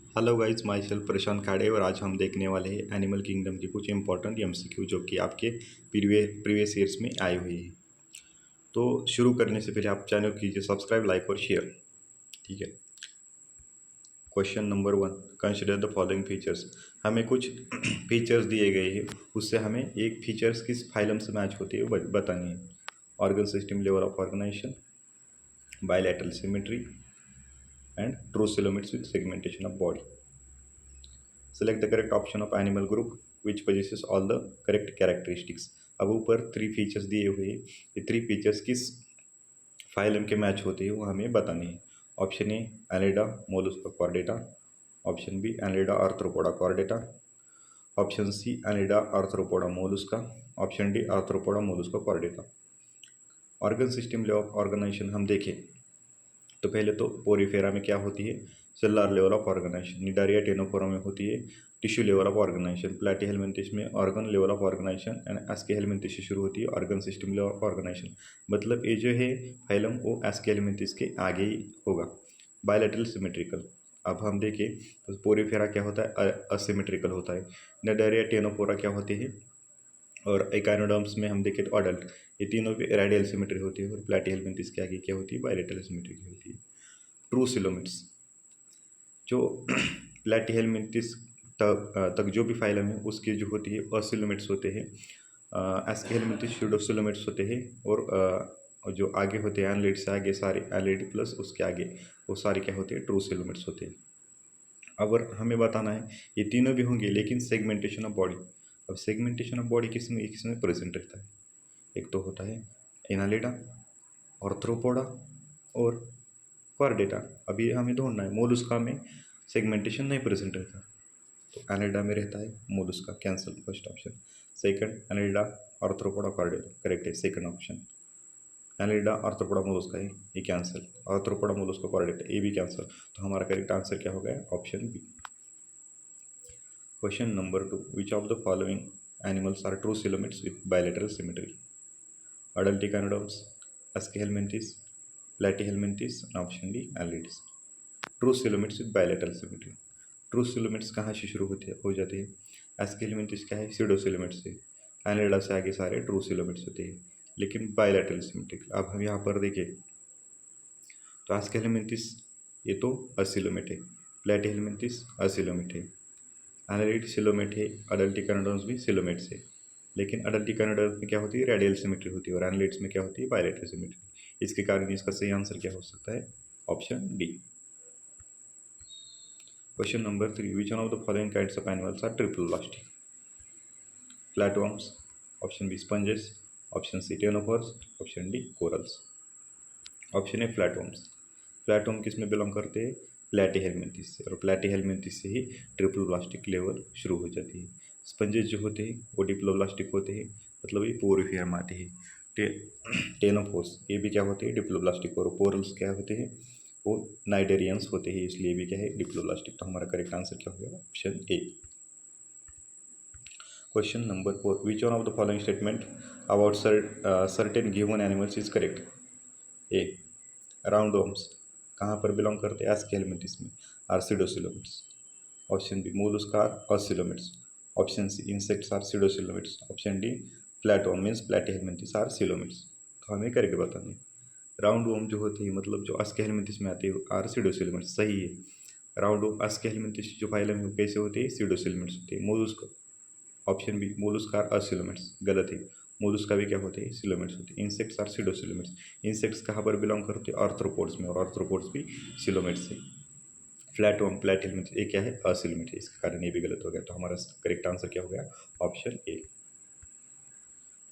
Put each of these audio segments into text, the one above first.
Hello guys, my self प्रशांत खाड़े और आज हम देखने वाले हैं एनिमल किंगडम की कुछ इंपॉर्टेंट एमसीक्यू जो कि आपके प्रीवियस ईयर्स में आए हुए हैं। तो शुरू करने से पहले आप चैनल कीजिए सब्सक्राइब, लाइक और शेयर। ठीक है। Question number 1, consider the following features. हमें कुछ फीचर्स दिए गए हैं, उससे हमें एक फीचर्स किस फाइलम से मैच होती है वो बतानी है। Organ system, level of organization, bilateral symmetry and true coelomates with segmentation of body. Select the correct option of animal group which possesses all the correct characteristics. अब ऊपर 3 फीचर्स दिए हुए हैं, ये 3 फीचर्स किस फाइलम के मैच होते हैं वो हमें बतानी है। Option A Annelida Mollusca Chordata, option B Annelida Arthropoda Chordata, option C Annelida Arthropoda Mollusca, option D Arthropoda Mollusca Chordata. Organ system level organization हम देखें तो पहले तो पोरीफेरा में क्या होती है, cellular level of organisation. Cnidaria Ctenophora में होती है tissue level of organisation. Platyhelminthes में organ level of organisation and Aschelminthes से शुरू होती है organ system level of organisation. मतलब ये जो है फाइलम वो एस्केहेल्मिन्थिस के आगे ही होगा। बायलैटरल सिमेट्रिकल, अब हम देखें तो पोरीफेरा क्या होता है, असिमेट्रिकल होता है। निडारिया टेनोफोरा क्या होती है, और एकाइनोडर्म्स में हम देखें तो अडल्ट, ये तीनों पे रेडियल सिमेट्री होती है। और प्लैटीहेल्मिन्थिस के आगे क्या होती है, बायलैटरल सिमेट्री की होती है। ट्रू सिलोमिट्स, जो प्लैटीहेल्मिन्थिस तक जो भी फाइलम है उसके जो होती है असिलोमिट्स होते हैं। एस्केहेल्मिन्थिस स्यूडोसिलोमिट्स होते हैं। और जो आगे होते हैं एनलिड से आगे सारे एनलिड प्लस उसके आगे वो सारे क्या होते हैं, ट्रू सिलोमिट्स होते हैं। अगर हमें बताना है ये तीनों भी होंगे लेकिन सेगमेंटेशन ऑफ बॉडी। अब सेगमेंटेशन ऑफ बॉडी किसमें प्रेजेंट रहता है, एक तो होता है एनालिडा, ऑर्थ्रोपोडा और कॉर्डेटा। अभी हमें ढूंढना है मोलुस्का में सेगमेंटेशन नहीं प्रेजेंट रहता, तो एनालिडा में रहता है Mollusca, cancel first option. Second Annelida Arthropoda Chordata, correct है second option. Annelida Arthropoda Mollusca है, ये कैंसल। ऑर्थ्रोपोडा मोलुस्का कॉर्डेटा, ये भी कैंसल। तो हमारा करेक्ट आंसर क्या हो गया, option B. Question number 2, which of the following animals are true coelomates with bilateral symmetry. Adult echinoderms, Aschelminthes, Platyhelminthes, option D annelids. True coelomates with bilateral symmetry. True coelomates कहाँ से शुरू हो जाती है, एस्केहेल्मिन्थिस क्या है, सीडोसिलोमिट्स से। एनलिडा से आगे सारे ट्रू सिलोमिट्स होते हैं, लेकिन बायलैटरल सिमेट्रिक। अब हम यहाँ पर देखें तो एस्केहेल्मिन्थिस ये तो असिलोमेट है, प्लैटीहेल्मिन्थिस असिलोमेट है, एनालिड सिलोमेट है, अडल्ट इकानोडर्म्स भी सिलोमेट्स है। लेकिन अडल्ट इकानोडर्म्स में क्या होती है, रेडियल सिमेट्री होती है, और एनालिड्स में क्या होती है, बायलैटरल सिमेट्री। इसके कारण इसका सही आंसर क्या हो सकता है, option D. Question number 3, which one of the following kinds of animals are triploblastic. Flatworms, option B sponges, option C ctenophores, option D corals. Option A flatworms. Flatworm किस में बिलोंग करते हैं, प्लैटीहेल्मिन्थिस से, और प्लैटीहेल्मिन्थिस से ही triploblastic level शुरू हो जाती है। स्पंजेस जो होते हैं वो डिप्लोब्लास्टिक होते हैं, मतलब ये पोरिफेरा में आते हैं। टेनोफोर्स ये भी क्या होते हैं, डिप्लोब्लास्टिक। और पोरल्स क्या होते हैं, वो नाइडेरियंस होते हैं, इसलिए भी क्या है, डिप्लोब्लास्टिक। तो हमारा करेक्ट आंसर क्या होगा, option A. Question number 4, which one of the following statement about certain given animals is correct. A round worms कहाँ पर बिलोंग करते हैं, एस्केहेल्मिन्थिस में, are pseudocoelomates. Option B Mollusca are acoelomates, option C insects are pseudocoelomates, option D flatworm means Platyhelminthes are coelomates. तो हमें correct बताना है। Round worm जो होती है, मतलब जो एस्केहेल्मिन्थिस में आती है, आर सीडोसिलोमिट्स, सही है। राउंड वर्म एस्केहेल्मिन्थिस जो फाइलम है वो कैसे होती है, सीडोसिलोमिट्स होती है। Mollusca, option B Mollusca are acoelomates, गलत है। मोलुस्का भी क्या होते हैं, सिलोमिट्स होते हैं। इंसेक्ट्स आर सीडोसिलोमिट्स, इंसेक्ट्स कहाँ पर बिलोंग करते हैं, आर्थ्रोपोड्स में, और आर्थ्रोपोड्स भी सिलोमिट्स है। फ्लैटवर्म प्लैटीहेल्मिन्थिस ये क्या है, असिलोमिट है, इसके कारण ये भी गलत हो गया। तो हमारा करेक्ट आंसर क्या हो गया, option A.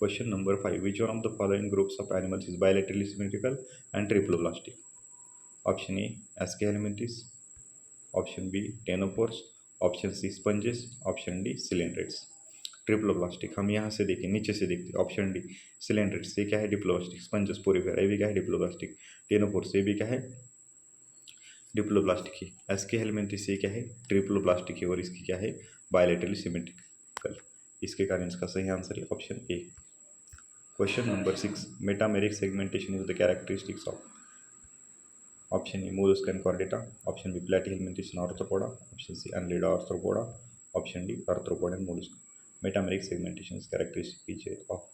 Question number 5, which one of the following groups of animals is bilaterally symmetrical and triploblastic. Option A Aschelminthes, option B ctenophores, option C sponges, option D coelenterates. Triploblastic हम यहाँ से देखें, नीचे से देखते हैं, ऑप्शन डी सिलेंड्रेट्स, ये क्या है, डिप्लोब्लास्टिक। स्पंजेस पोरिफेरा ये भी क्या है, डिप्लोब्लास्टिक। टेनोपोर्स ये भी क्या है, डिप्लोब्लास्टिक है। एस्केहेल्मिन्थिस ये क्या है, ट्रिप्लोब्लास्टिक है, और इसकी क्या है, बायलैटरली सिमेट्रिकल। इसके कारण इसका सही आंसर है option A. Question number 6, metameric segmentation is the characteristics of. Option A mollusc and Chordata, option B Platyhelminthes and Arthropoda, option C Annelida Arthropoda, option D Arthropoda and mollusc. Metameric segmentation characteristic feature of,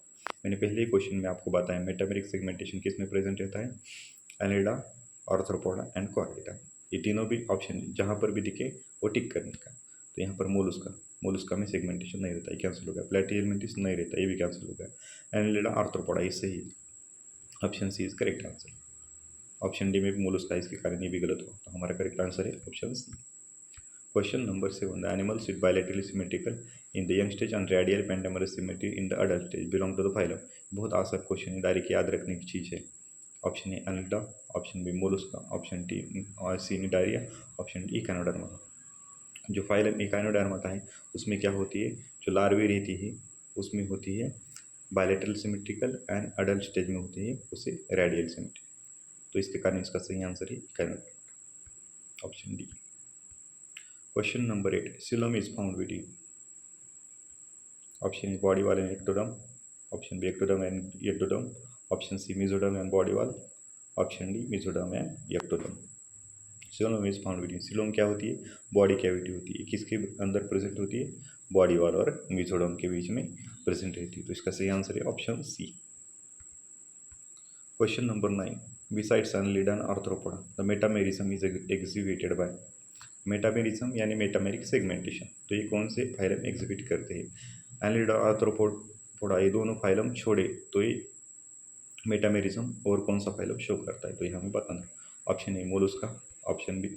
मैंने पहले ही question में आपको बताया metameric segmentation किस में present रहता है, Annelida, arthropoda and Chordata. ये तीनों भी ऑप्शन जहाँ पर भी दिखे वो टिक करने का। तो यहाँ पर मोलस्का में सेगमेंटेशन नहीं रहता, ये कैंसिल हो गया। प्लैटीहेलमिंथेस नहीं रहता, ये भी कैंसिल हो गया। एनलिडा आर्थ्रोपोडा, ये सही, option C is correct answer. Option D में भी मोलस्का, इसके कारण ये भी गलत हो, तो हमारा करेक्ट आंसर है option C. Question number 7, the animals with bilaterally symmetrical in the young stage and radial pentamerous symmetry in the adult stage belong to the phylum। बहुत आसान क्वेश्चन है, डायरेक्ट याद रखने की चीज़ है। Option A Annelida, option B Mollusca, option D C Cnidaria, option D Echinodermata. जो phylum इकानोडर्मा का है उसमें क्या होती है, जो लार्वे रहती है उसमें होती है bilateral symmetrical and adult stage में होती है उसे रेडियल सिमेट्री। तो इसके कारण इसका सही आंसर है Echinodermata, option D. Question number 8, coelom is found with option A body wall and ectoderm, option B ectoderm and ectoderm, option C mesoderm and body wall, option D mesoderm and ectoderm. Coelom is found with, coelom क्या होती है, body cavity होती है, किसके अंदर present होती है, body wall और मेसोडर्म के बीच में प्रेजेंट रहती है। तो इसका सही आंसर है option C. Question number 9, besides Annelida and Arthropoda the metamerism is exhibited by. Metamerism यानी मेटामेरिक सेगमेंटेशन, तो ये कौन से फाइलम एग्जिबिट करते हैं, एनलिडा आर्थ्रोपोडा, ये दोनों फाइलम छोड़े तो ये मेटामेरिज्म और कौन सा फाइलम शो करता है, तो ये हमें बताना। Option A Mollusca, option B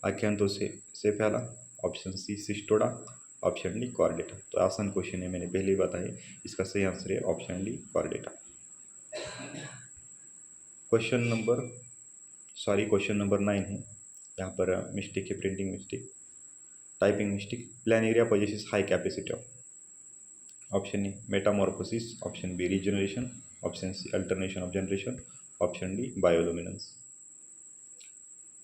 Acanthocephala, option C Cestoda, option D Chordata. तो आसान क्वेश्चन है, मैंने पहले ही बताया, इसका सही आंसर है option D Chordata. Question number 9 है, यहाँ पर मिस्टेक है, printing mistake, typing mistake. Planaria possesses high capacity of, option A metamorphosis, option B regeneration, option C alternation of generation, option D bioluminescence.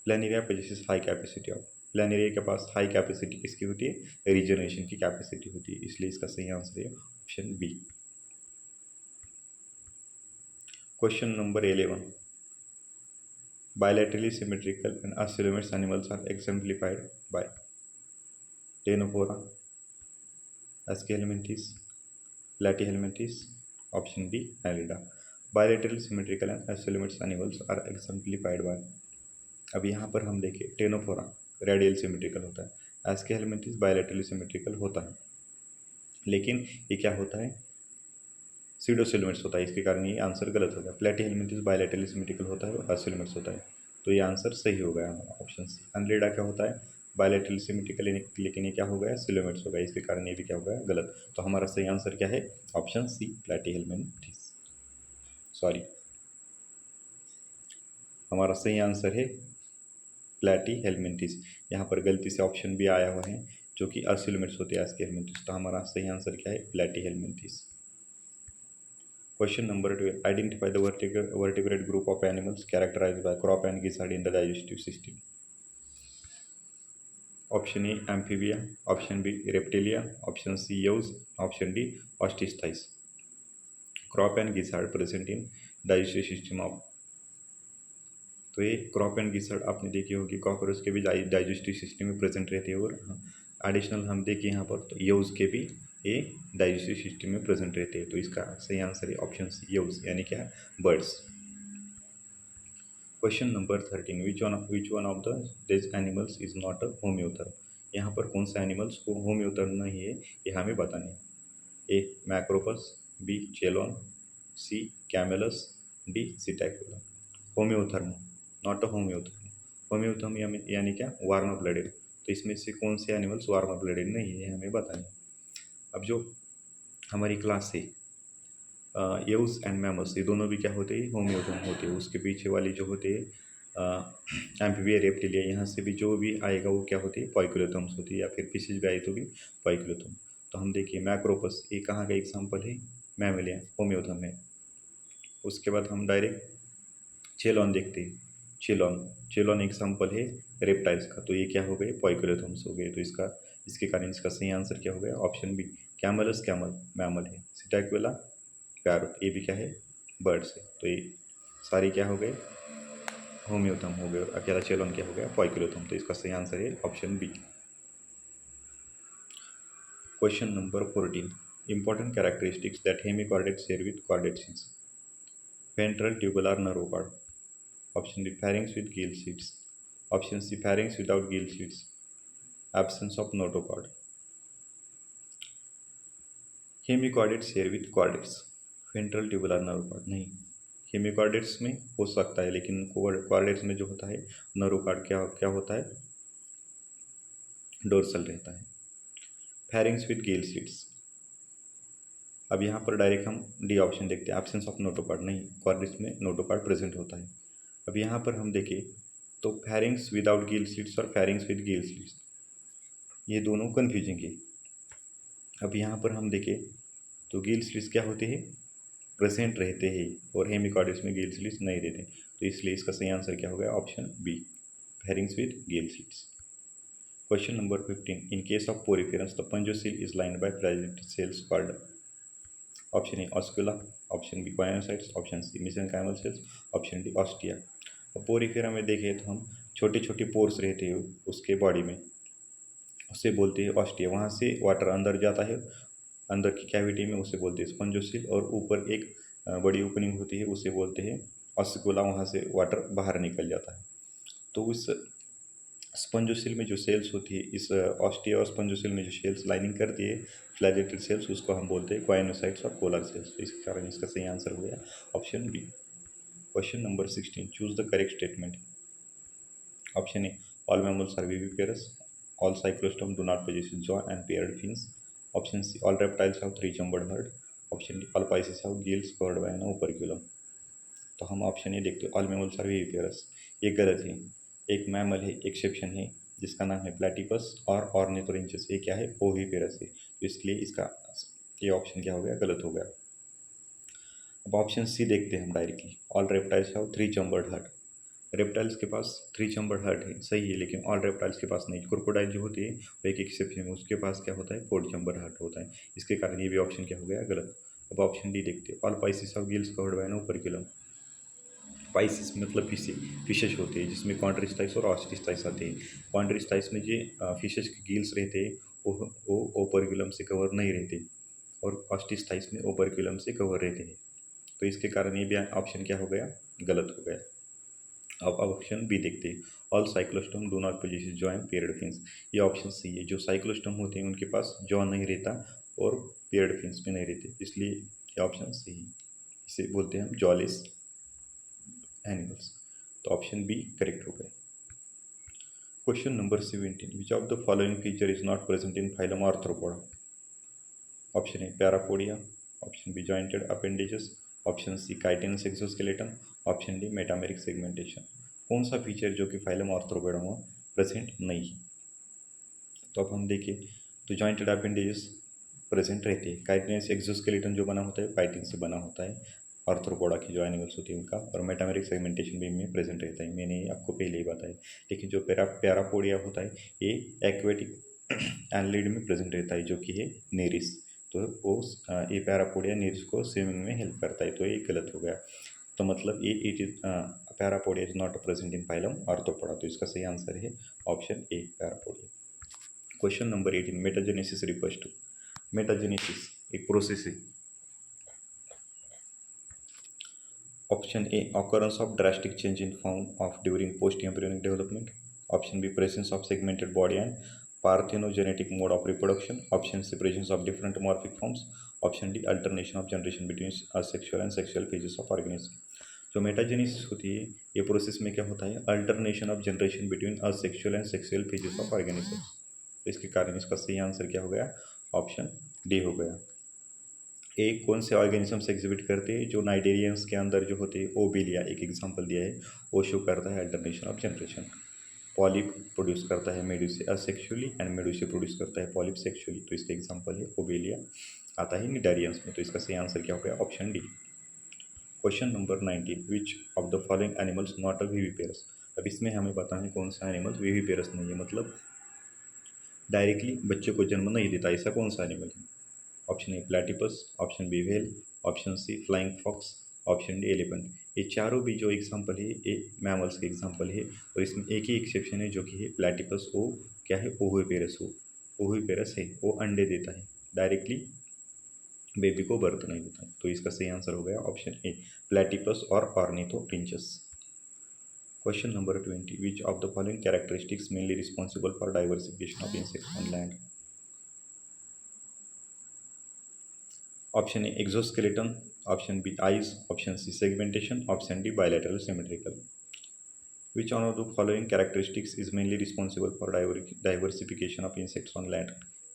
Planaria possesses high capacity of, Planaria के पास high capacity किसकी होती है, regeneration की capacity होती है, इसलिए इसका सही आंसर है option B. Question number 11, bilaterally symmetrical and acilomatous animals are exemplified by Ctenophora, Aschelminthis, Platyhelminthes, option B Annelida। Bilaterally symmetrical and acilomatous animals are exemplified by, अब यहाँ पर हम देखें टेनोफोरा रेडियल सिमेट्रिकल होता है, एस्केलमेंथिस बायलैटरली सिमेट्रिकल होता है, लेकिन ये क्या होता है, सीडोसिलोमेट्स होता है, इसके कारण ये आंसर गलत हो गया। प्लैटीहेलमिंथेस बायलैटरली सिमेट्रिकल होता है और एसिलोमेट्स होता है, तो ये आंसर सही हो गया हमारा ऑप्शन सी। एनलिडा क्या होता है, बायलैटरली सिमेट्रिकल, लेकिन ये क्या हो गया, सिलोमेट्स हो गया, इसके कारण ये भी क्या हो गया, गलत। तो हमारा सही आंसर क्या है, ऑप्शन सी प्लैटीहेलमिंथेस, सॉरी, हमारा सही आंसर है प्लैटीहेलमिंथेस। यहाँ पर गलती से ऑप्शन भी आया हुआ है जो कि एसिलोमेट्स होते हैं एस्केलमिंथेस, तो हमारा सही आंसर क्या है, प्लैटीहेलमिंथेस। Question number 12, identify the vertebrate group of animals characterized by crop and gizzard in the digestive system। Option A Amphibia, option B Reptilia, option C Aves, option D Osteichthyes. Crop and gizzard present in digestive system of, तो ये crop and gizzard आपने देखी होगी, cockroach के भी digestive system में present रहती है, और एडिशनल हम देखिए यहाँ पर तो यौज के भी ये डाइजेस्टिव सिस्टम में प्रेजेंट रहते हैं, तो इसका सही आंसर है ऑप्शन सी यौज, यानी क्या है, birds. Question number 13, which one of the this animals is not a होम्योथर्म। यहाँ पर कौन सा एनिमल्स को होम्योथर्म नहीं है, ये हमें बताना है। A Macropus, B Chelone, C Camelus, D Psittacula. Homeotherm, not a homeotherm, homeotherm यानी क्या, वार्म ब्लडेड, तो इसमें से कौन से एनिमल्स वार्म ब्लडेड नहीं है, हमें बताना है। अब जो हमारी क्लास है यौज एंड मैमल्स, ये दोनों भी क्या होते हैं, होम्योथर्म होते हैं। उसके पीछे वाली जो होते हैं एम्फीबिया रेप्टिलिया, यहाँ से भी जो भी आएगा वो क्या होती है, पॉइक्युलोथर्म्स होती है, या फिर फिशेज भी आए तो भी पॉइक्युलोथर्म। तो हम देखिए मैक्रोपस, ये कहाँ का एग्जाम्पल है, मैमलिया, होम्योथर्म है। उसके बाद हम डायरेक्ट चेलॉन देखते हैं, चेलॉन एग्जाम्पल है रेप्टाइल्स का, तो ये क्या हो गए, पॉइक्युलोथर्म्स हो गए, तो इसके कारण इसका सही आंसर क्या हो गया, option B Camelus, camel mammal है, सिटैकुला पैरोट, ये भी क्या है, बर्ड्स है, तो ये सारी क्या हो गए, होम्योथम हो गया और अकेला चेलोन क्या हो गया, पॉइक्लोथम। तो इसका सही आंसर है option B. Question number 14, important characteristics that hemichordates share with chordates. Ventral tubular nerve, option B pharynx with gill sheaths, option C pharynx without gill sheaths, absence of notochord। Hemichordates share with chordates, ventral tubular nerve cord नहीं, hemichordates में हो सकता है लेकिन chordates में जो होता है नर्व कॉर्ड क्या क्या होता है, डोर्सल रहता है। pharynx with gill sheaths, अब यहाँ पर डायरेक्ट हम डी ऑप्शन देखते हैं, एब्सेंस ऑफ नोटोकॉर्ड नहीं, कॉर्डेट्स में नोटोकॉर्ड प्रेजेंट होता है। अब यहाँ पर हम देखें तो pharynx विदाउट गिल स्लिट्स और pharynx विद गिल स्लिट्स ये दोनों कन्फ्यूजिंग है। अब यहाँ पर हम देखें तो गिल स्लिट्स क्या होते हैं, प्रेजेंट रहते हैं और हेमिकॉर्डेट्स में गिल स्लिट्स नहीं रहते, तो इसलिए इसका सही आंसर क्या हो गया, option B pharynx with gill slits. Question number 15, in case of poriferans the spongocoel is lined by flagellated cells called, option A oscula, option B choanocytes, option C mesenchymal cells, option D ostia. और Porifera में देखें तो हम छोटे छोटे pores रहते हैं उसके बॉडी में, उसे बोलते हैं ऑस्टिया, वहाँ से वाटर अंदर जाता है, अंदर की कैविटी में उसे बोलते हैं स्पंजोसिल, और ऊपर एक बड़ी ओपनिंग होती है उसे बोलते हैं ऑस्कुला, वहाँ से वाटर बाहर निकल जाता है। तो उस स्पंजोसिल में जो सेल्स होती है, इस ऑस्टिया और स्पंजोसिल में जो सेल्स लाइनिंग करती है फ्लैजेलेटेड सेल्स, उसको हम बोलते हैं गोयनोसाइट्स और कोलर सेल्स। तो इसके कारण इसका सही आंसर हो गया option B. Question number 16, choose the correct statement. Option A all mammals are viviparous, all cyclostomes do not possess jaw and paired fins, option C all reptiles have three chambered heart, option D all pisces have gills covered by an operculum। तो हम option A देखते हैं all mammals are viviparous, ये गलत है। एक mammal है, exception है, जिसका नाम है प्लेटिपस और ऑर्निथोरिंचस, ये क्या है, ओविपेरस है, तो इसलिए इसका ये ऑप्शन क्या हो गया, गलत हो गया। अब ऑप्शन सी देखते हैं हम directly, all reptiles have three chambered heart, reptiles के पास थ्री चैम्बर्ड हार्ट है, सही है, लेकिन ऑल रेप्टाइल्स के पास नहीं। क्रोकोडाइल जो होती है वो एक एक्सेप्शन है, उसके पास क्या होता है, फोर चैम्बर्ड हार्ट होता है, इसके कारण ये भी ऑप्शन क्या हो गया, गलत। अब ऑप्शन डी देखते हैं, all Pisces have gills covered by an operculum, Pisces मतलब फिशेज होते हैं जिसमें कॉन्ट्रिस्टाइस और ऑस्टिस्टाइस आते हैं। कॉन्ट्रिस्टाइस में जो फिशेज के गिल्स रहते हैं वो ओपर्कुलम से कवर नहीं रहते, और ऑस्टिस्टाइस में ओपर्कुलम से कवर रहते हैं, तो इसके कारण ये भी ऑप्शन क्या हो गया, गलत हो गया। अब ऑप्शन बी देखते हैं, all cyclostome do not possess jaw and paired fins, ये ऑप्शन सी है, जो साइक्लोस्टोम होते हैं उनके पास जॉ नहीं रहता और पेयर्ड फिन्स भी नहीं रहते, इसलिए ये ऑप्शन सी है, इसे बोलते हैं हम जॉलेस एनिमल्स। तो ऑप्शन बी करेक्ट हो गया। Question number 17, which of the following feature is not present in phylum Arthropoda, option A parapodia, option B jointed appendages, option C chitinous exoskeleton, option D metameric segmentation. कौन सा feature जो कि phylum arthropoda में present नहीं है, तो अब हम देखें तो जॉइंटेड अपेंडेजेस प्रेजेंट रहते हैं, काइटिनस एक्सोस्केलेटन जो बना होता है काइटिन से बना होता है, आर्थ्रोपोडा की जो एनिमल्स होती है उनका, और मेटामेरिक सेगमेंटेशन भी इनमें प्रेजेंट रहता है, मैंने आपको पहले ही बताया। लेकिन जो पैरापोडिया होता है ये एक्वेटिक एनलिड में प्रेजेंट रहता है, जो कि है नेरिस, तो वो ये पैरापोडिया नेरिस को स्विमिंग में हेल्प करता है, तो ये गलत हो गया। तो मतलब ये it is parapodia is not present in phylum Arthropoda, तो इसका सही आंसर है option A parapodia. Question number 18, metagenesis refers to, metagenesis एक प्रोसेस है, option A occurrence of drastic change in form of during post embryonic development, option B presence of segmented body and parthenogenetic mode of reproduction, option C presence of different morphic forms, option D alternation of generation between asexual and sexual phases of organism। जो metagenesis होती है ये process में क्या होता है, alternation of generation between asexual and sexual phases of organism, इसके कारण इसका सही आंसर क्या हो गया, ऑप्शन डी हो गया। एक कौन से ऑर्गेनिज्म से एग्जिबिट करते हैं, जो नाइडेरियंस के अंदर जो होते हैं, ओबिलिया एक एग्जांपल दिया है, वो शो करता है alternation of generation. Polyp produce करता है medusa asexually and medusa produce करता है पॉलिप सेक्सुअली, तो इसका एग्जांपल है ओबिलिया, आता है निडारियंस में, तो इसका सही आंसर क्या हो गया, option D. Question number 19, which of the following animals not a viviparous, अब इसमें हमें पता है कौन सा एनिमल विविपेरस नहीं है, मतलब डायरेक्टली बच्चे को जन्म नहीं देता, ऐसा कौन सा एनिमल है। Option A platypus, option B whale, option C flying fox, option D elephant. ये चारों भी जो एग्जांपल है ये मैमल्स के एग्जांपल है, और इसमें एक ही एक्सेप्शन है जो कि है प्लेटिपस। वो क्या है, ओविपेरस। हो ओविपेरस है, वो अंडे देता है, डायरेक्टली बेबी को बर्थ नहीं होता है। तो इसका सही आंसर हो गया ऑप्शन ए, प्लेटिपस और Ornithorhynchus. Question number 20, which of the following characteristics mainly responsible for diversification of insects on land. Option A exoskeleton, option B eyes, option C segmentation, option D bilateral symmetrical. Which on of the following characteristics is mainly responsible for diversification of insects on land.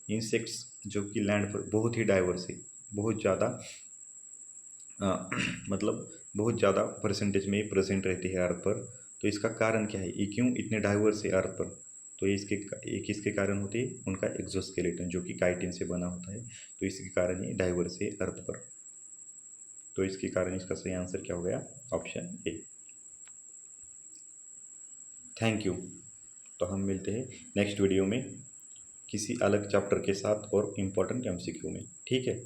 Insects जो कि land पर बहुत ही diverse है, बहुत ज़्यादा मतलब बहुत ज़्यादा परसेंटेज में प्रेजेंट रहती है अर्थ पर। तो इसका कारण क्या है, ये क्यों इतने डाइवर्स है अर्थ पर? तो ये किसके कारण होती है, उनका एक्सोस्केलेटन जो कि काइटिन से बना होता है। तो इसके कारण ये डाइवर्स है अर्थ पर। तो इसके कारण इसका सही आंसर क्या हो गया, ऑप्शन ए। Thank you. तो हम मिलते हैं नेक्स्ट वीडियो में किसी अलग चैप्टर के साथ और इम्पोर्टेंट एमसीक्यू में, ठीक है।